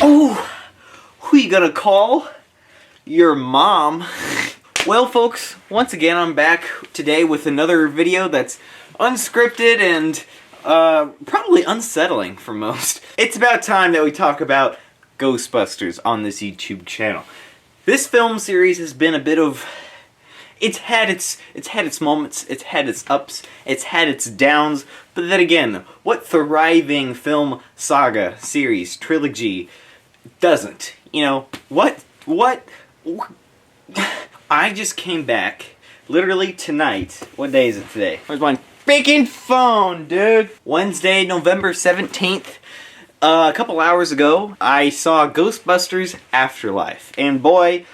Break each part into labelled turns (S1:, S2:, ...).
S1: Oh, who you gonna call? Your mom. Well, folks, once again, I'm back today with another video that's unscripted and probably unsettling for most. It's about time that we talk about Ghostbusters on this YouTube channel. This film series has been a bit of... It's had its moments, it's had its ups, it's had its downs, but then again, what thriving film saga, series, trilogy doesn't? You know, what? I just came back, literally tonight. What day is it today? Where's my freaking phone, dude? Wednesday, November 17th. A couple hours ago, I saw Ghostbusters Afterlife, and boy,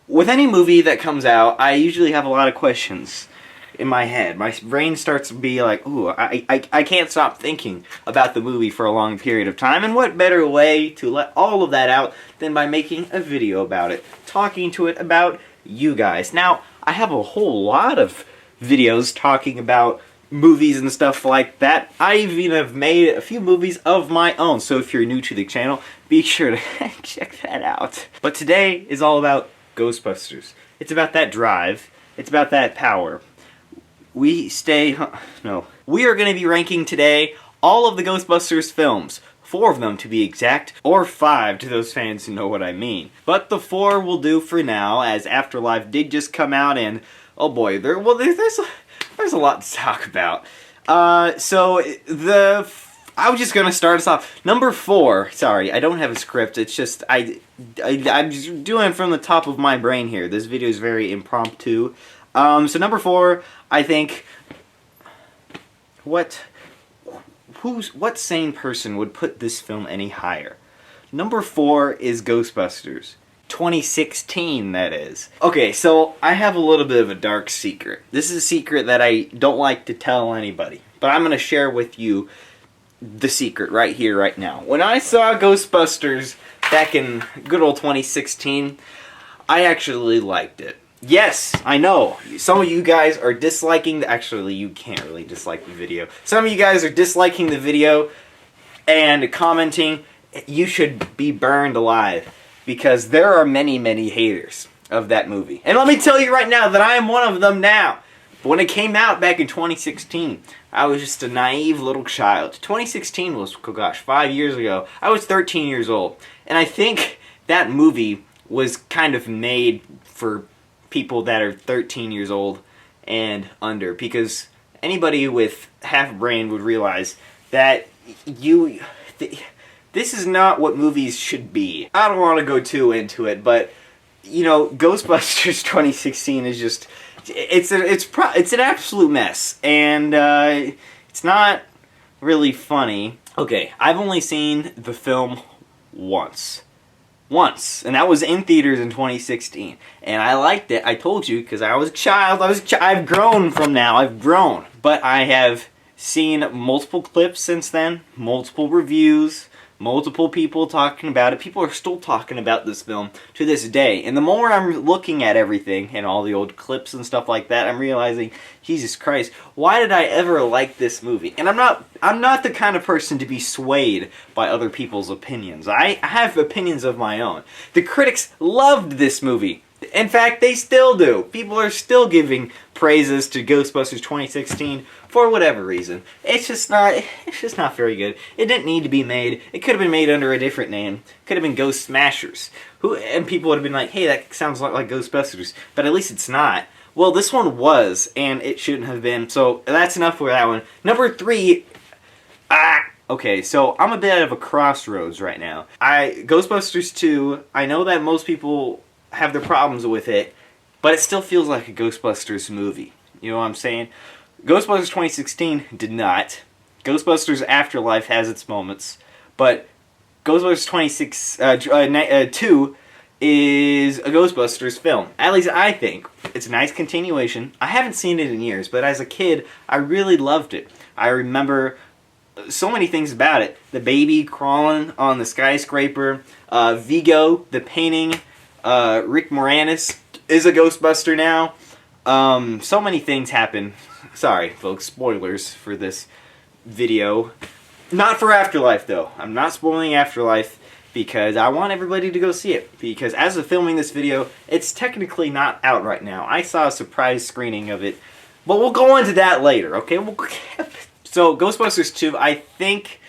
S1: with any movie that comes out, I usually have a lot of questions in my head. My brain starts to be like, ooh, I can't stop thinking about the movie for a long period of time, and what better way to let all of that out than by making a video about it, talking to it about you guys. Now, I have a whole lot of videos talking about movies and stuff like that. I even have made a few movies of my own, so if you're new to the channel, be sure to check that out. But today is all about Ghostbusters. It's about that drive. It's about that power. We are going to be ranking today all of the Ghostbusters films. 4 of them to be exact, or 5 to those fans who know what I mean. But the 4 will do for now, as Afterlife did just come out, and oh boy, there's a lot to talk about. I was just gonna start us off. Number 4. Sorry, I don't have a script. It's just I'm just doing it from the top of my brain here. This video is very impromptu. So number 4, I think. What sane person would put this film any higher? Number 4 is Ghostbusters. 2016, that is. Okay, so I have a little bit of a dark secret. This is a secret that I don't like to tell anybody, but I'm gonna share with you the secret right here, right now. When I saw Ghostbusters back in good old 2016, I actually liked it. Yes, I know. Some of you guys are disliking actually, you can't really dislike the video. Some of you guys are disliking the video and commenting, you should be burned alive. Because there are many, many haters of that movie. And let me tell you right now that I am one of them now. But when it came out back in 2016, I was just a naive little child. 2016 was, oh gosh, 5 years ago. I was 13 years old. And I think that movie was kind of made for people that are 13 years old and under. Because anybody with half a brain would realize that this is not what movies should be. I don't want to go too into it, but you know, Ghostbusters 2016 is just it's an absolute mess, and it's not really funny. Okay, I've only seen the film once, and that was in theaters in 2016, and I liked it. I told you because I was a child. I've grown from now. I've grown, but I have seen multiple clips since then, multiple reviews. Multiple people talking about it. People are still talking about this film to this day. And the more I'm looking at everything and all the old clips and stuff like that, I'm realizing, Jesus Christ, why did I ever like this movie? And I'm not the kind of person to be swayed by other people's opinions. I have opinions of my own. The critics loved this movie. In fact, they still do. People are still giving praises to Ghostbusters 2016 for whatever reason. It's just not very good. It didn't need to be made. It could have been made under a different name. Could have been Ghost Smashers. And people would have been like, hey, that sounds a lot like Ghostbusters. But at least it's not. Well, this one was, and it shouldn't have been. So that's enough for that one. Number 3. Okay, so I'm a bit of a crossroads right now. Ghostbusters 2, I know that most people have their problems with it, but it still feels like a Ghostbusters movie. You know what I'm saying? Ghostbusters 2016 did not. Ghostbusters Afterlife has its moments, but Ghostbusters 2 is a Ghostbusters film. At least I think. It's a nice continuation. I haven't seen it in years, but as a kid, I really loved it. I remember so many things about it. The baby crawling on the skyscraper, Vigo, the painting, Rick Moranis is a Ghostbuster now. So many things happen. Sorry, folks, spoilers for this video. Not for Afterlife, though. I'm not spoiling Afterlife because I want everybody to go see it. Because as of filming this video, it's technically not out right now. I saw a surprise screening of it, but we'll go into that later, okay? So, Ghostbusters 2, I think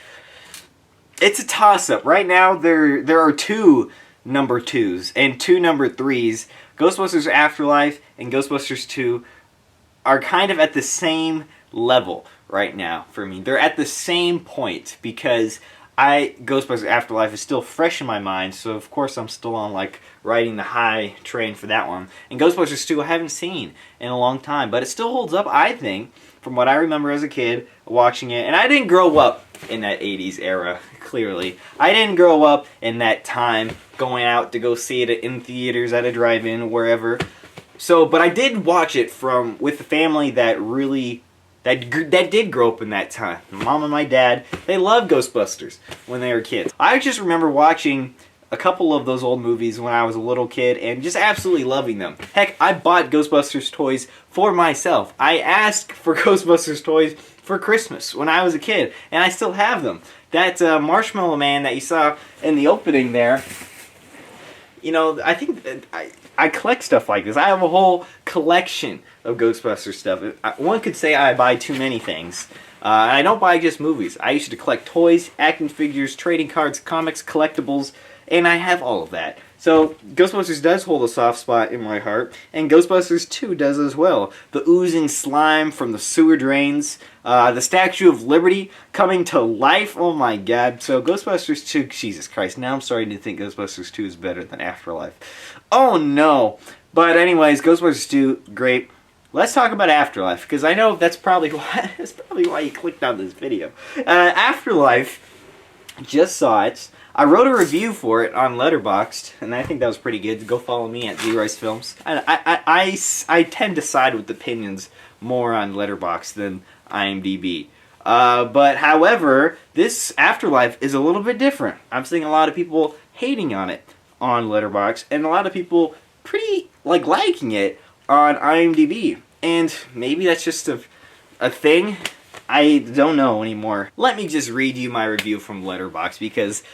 S1: it's a toss-up. Right now, there are 2 number 2s and 2 number 3s. Ghostbusters Afterlife and Ghostbusters 2 are kind of at the same level right now for me. They're at the same point because Ghostbusters Afterlife is still fresh in my mind, so of course I'm still on like riding the high train for that one. And Ghostbusters 2 I haven't seen in a long time, but it still holds up, I think, from what I remember as a kid watching it. And I didn't grow up in that 80s era, clearly. I didn't grow up in that time going out to go see it in theaters, at a drive-in, wherever. So, but I did watch it with the family that did grow up in that time. My mom and my dad, they loved Ghostbusters when they were kids. I just remember watching a couple of those old movies when I was a little kid and just absolutely loving them. Heck, I bought Ghostbusters toys for myself. I asked for Ghostbusters toys for Christmas when I was a kid, and I still have them. That Marshmallow Man that you saw in the opening there, you know, I think I collect stuff like this. I have a whole collection of Ghostbusters stuff. One could say I buy too many things. And I don't buy just movies. I used to collect toys, action figures, trading cards, comics, collectibles, and I have all of that. So, Ghostbusters does hold a soft spot in my heart, and Ghostbusters 2 does as well. The oozing slime from the sewer drains, the Statue of Liberty coming to life, oh my god. So, Ghostbusters 2, Jesus Christ, now I'm starting to think Ghostbusters 2 is better than Afterlife. Oh no! But anyways, Ghostbusters 2, great. Let's talk about Afterlife, because I know that's probably why you clicked on this video. Afterlife, just saw it. I wrote a review for it on Letterboxd, and I think that was pretty good. Go follow me at zricefilms. I tend to side with opinions more on Letterboxd than IMDb. But however, this Afterlife is a little bit different. I'm seeing a lot of people hating on it on Letterboxd, and a lot of people pretty liking it on IMDb. And maybe that's just a thing. I don't know anymore. Let me just read you my review from Letterboxd because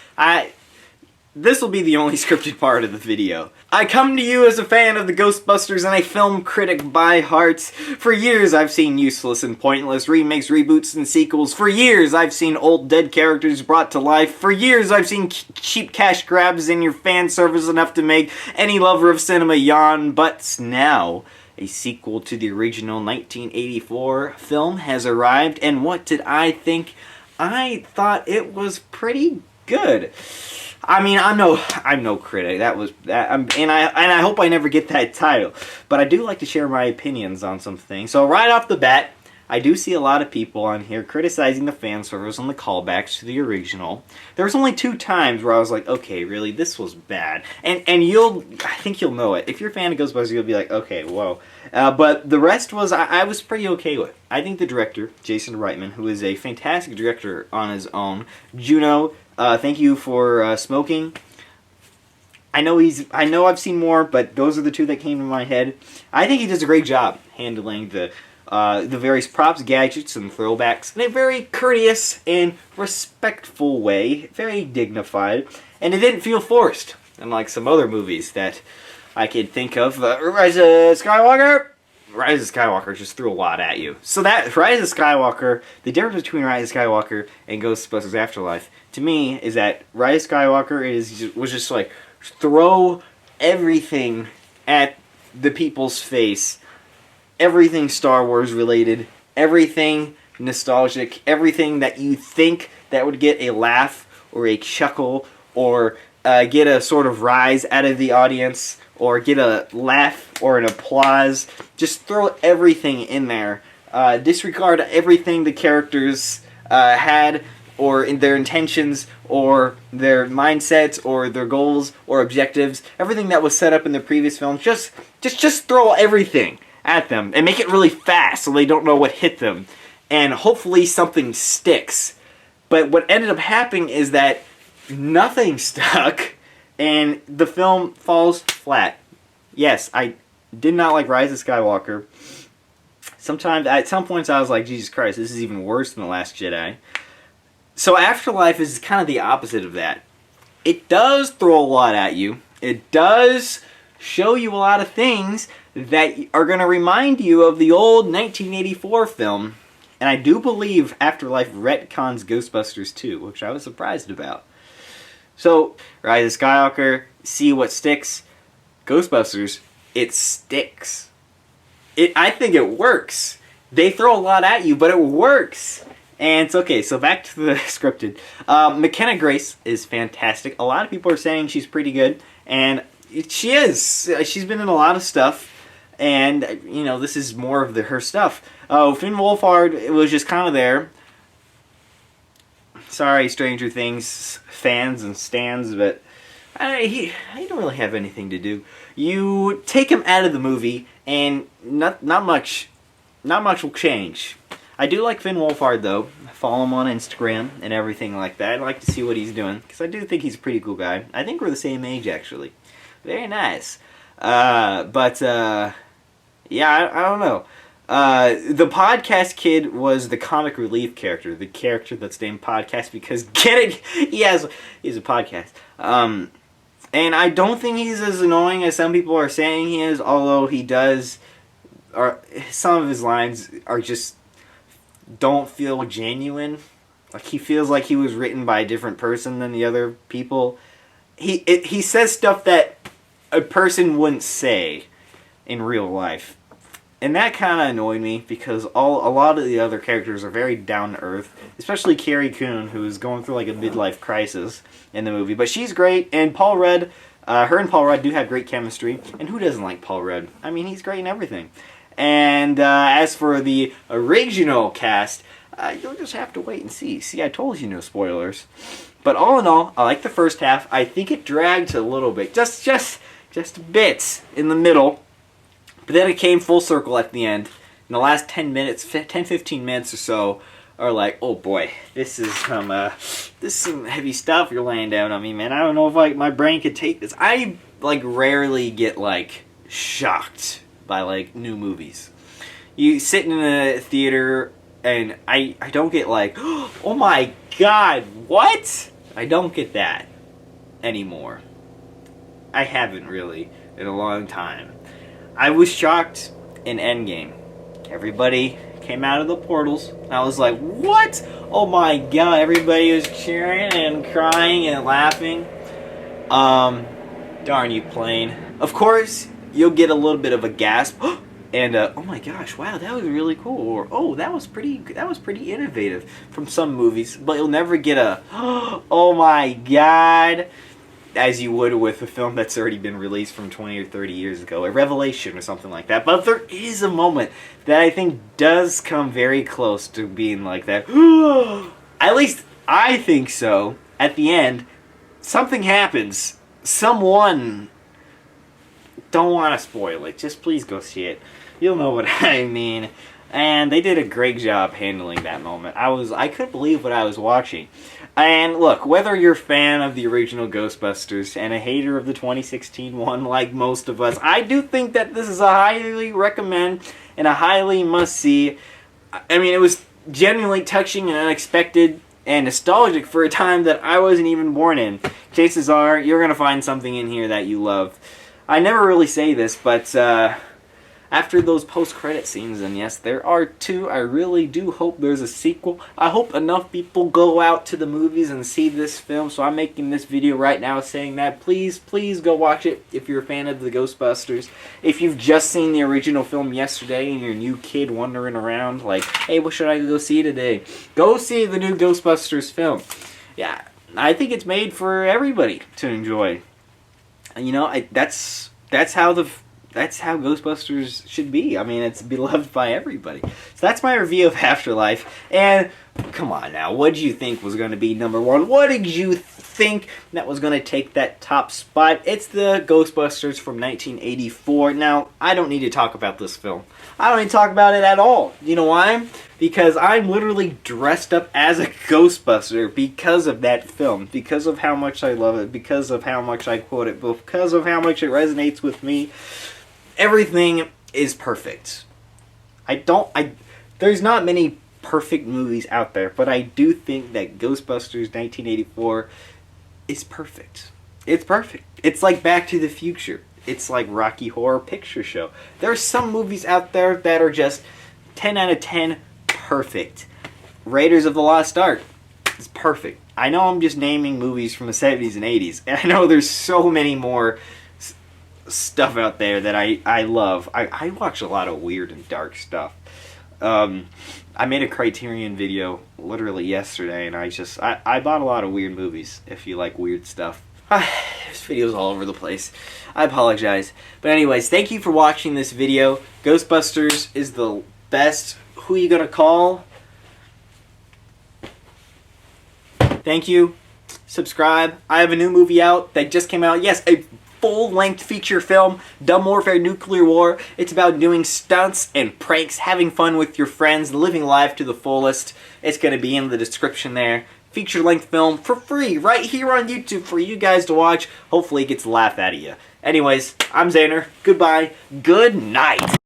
S1: this will be the only scripted part of the video. I come to you as a fan of the Ghostbusters and a film critic by heart. For years I've seen useless and pointless remakes, reboots, and sequels. For years I've seen old dead characters brought to life. For years I've seen cheap cash grabs in your fan service enough to make any lover of cinema yawn. But now, a sequel to the original 1984 film has arrived, and what did I think? I thought it was pretty good. I mean, I'm no critic. And I hope I never get that title. But I do like to share my opinions on some things. So right off the bat, I do see a lot of people on here criticizing the fan service and the callbacks to the original. There was only 2 times where I was like, okay, really, this was bad. And I think you'll know it. If you're a fan of Ghostbusters, you'll be like, okay, whoa. But the rest was, I was pretty okay with. I think the director, Jason Reitman, who is a fantastic director on his own, Juno, thank you for Smoking. I know I've seen more, but those are the 2 that came to my head. I think he does a great job handling the various props, gadgets, and throwbacks in a very courteous and respectful way, very dignified, and it didn't feel forced, unlike some other movies that I could think of. Rise of Skywalker! Rise of Skywalker just threw a lot at you. So that, Rise of Skywalker, the difference between Rise of Skywalker and Ghostbusters Afterlife, to me, is that Rise of Skywalker was just like, throw everything at the people's face. Everything Star Wars related, everything nostalgic, everything that you think that would get a laugh or a chuckle or get a sort of rise out of the audience or get a laugh or an applause. Just throw everything in there. Disregard everything the characters had or in their intentions or their mindsets or their goals or objectives. Everything that was set up in the previous film. Just throw everything at them and make it really fast so they don't know what hit them, and hopefully something sticks. But what ended up happening is that nothing stuck and the film falls flat. Yes, I did not like Rise of Skywalker. Sometimes, at some points, I was like, Jesus Christ, this is even worse than The Last Jedi. So Afterlife is kind of the opposite of that. It does throw a lot at you. It does show you a lot of things that are going to remind you of the old 1984 film. And I do believe Afterlife retcons Ghostbusters 2, which I was surprised about. So, Rise of Skywalker, see what sticks. Ghostbusters, it sticks. I think it works. They throw a lot at you, but it works. And it's okay, so back to the scripted. McKenna Grace is fantastic. A lot of people are saying she's pretty good, and she is. She's been in a lot of stuff, and, you know, this is more of her stuff. Finn Wolfhard was just kind of there. Sorry, Stranger Things fans and stans, but he don't really have anything to do. You take him out of the movie, and not much will change. I do like Finn Wolfhard, though. I follow him on Instagram and everything like that. I'd like to see what he's doing, because I do think he's a pretty cool guy. I think we're the same age, actually. Very nice. Yeah, I don't know. The podcast kid was the comic relief character, the character that's named Podcast because he has a podcast. And I don't think he's as annoying as some people are saying he is, although he does, or some of his lines are just don't feel genuine. Like he feels like he was written by a different person than the other people. He says stuff that a person wouldn't say in real life. And that kind of annoyed me because a lot of the other characters are very down to earth, especially Carrie Coon, who is going through like a midlife crisis in the movie. But she's great, and Paul Rudd, her and Paul Rudd do have great chemistry. And who doesn't like Paul Rudd? I mean, he's great in everything. And as for the original cast, you'll just have to wait and see. See, I told you no spoilers. But all in all, I like the first half. I think it dragged a little bit, just a bit in the middle. But then it came full circle at the end. In the last 10 minutes, 10-15 minutes or so, are like, oh boy, this is some heavy stuff you're laying down on me, man. I don't know if like my brain could take this. I like rarely get like shocked by like new movies. You sit in a theater and I don't get like, oh my god, what? I don't get that anymore. I haven't really in a long time. I was shocked in Endgame. Everybody came out of the portals. I was like, what? Oh my god, everybody was cheering and crying and laughing. Darn you, plane. Of course, you'll get a little bit of a gasp. And, oh my gosh, wow, that was really cool. Or, oh, that was pretty innovative from some movies. But you'll never get a, oh my god, as you would with a film that's already been released from 20 or 30 years ago. A revelation or something like that. But there is a moment that I think does come very close to being like that. At least I think so. At the end, something happens. Someone... Don't want to spoil it. Just please go see it. You'll know what I mean. And they did a great job handling that moment. I couldn't believe what I was watching. And look, whether you're a fan of the original Ghostbusters and a hater of the 2016 one like most of us, I do think that this is a highly recommend and a highly must-see. I mean, it was genuinely touching and unexpected and nostalgic for a time that I wasn't even born in. Chances are, you're going to find something in here that you love. I never really say this, but after those post-credit scenes, and yes, there are two, I really do hope there's a sequel. I hope enough people go out to the movies and see this film, so I'm making this video right now saying that. Please, please go watch it if you're a fan of the Ghostbusters. If you've just seen the original film yesterday and you're a new kid wandering around like, hey, what should I go see today? Go see the new Ghostbusters film. Yeah, I think it's made for everybody to enjoy. You know, that's how Ghostbusters should be. I mean, it's beloved by everybody. So that's my review of Afterlife. And come on now, what did you think was going to be number one? What did you think that was going to take that top spot? It's the Ghostbusters from 1984. Now, I don't need to talk about this film. I don't need to talk about it at all. You know why? Because I'm literally dressed up as a Ghostbuster because of that film. Because of how much I love it. Because of how much I quote it. Because of how much it resonates with me. Everything is perfect. There's not many perfect movies out there, but I do think that Ghostbusters 1984 is perfect. It's perfect. It's like Back to the Future. It's like Rocky Horror Picture Show. There are some movies out there that are just 10 out of 10 perfect. Raiders of the Lost Ark is perfect. I know I'm just naming movies from the 70s and 80s, and I know there's so many more stuff out there that I love. I watch a lot of weird and dark stuff. I made a Criterion video literally yesterday, and I bought a lot of weird movies if you like weird stuff. This video's all over the place. I apologize. But anyways, thank you for watching this video. Ghostbusters is the best. Who you gonna call? Thank you. Subscribe. I have a new movie out that just came out. Yes, a full-length feature film, Dumb Warfare Nuclear War. It's about doing stunts and pranks, having fun with your friends, living life to the fullest. It's going to be in the description there. Feature-length film for free right here on YouTube for you guys to watch. Hopefully it gets a laugh out of you. Anyways, I'm Xander. Goodbye. Good night.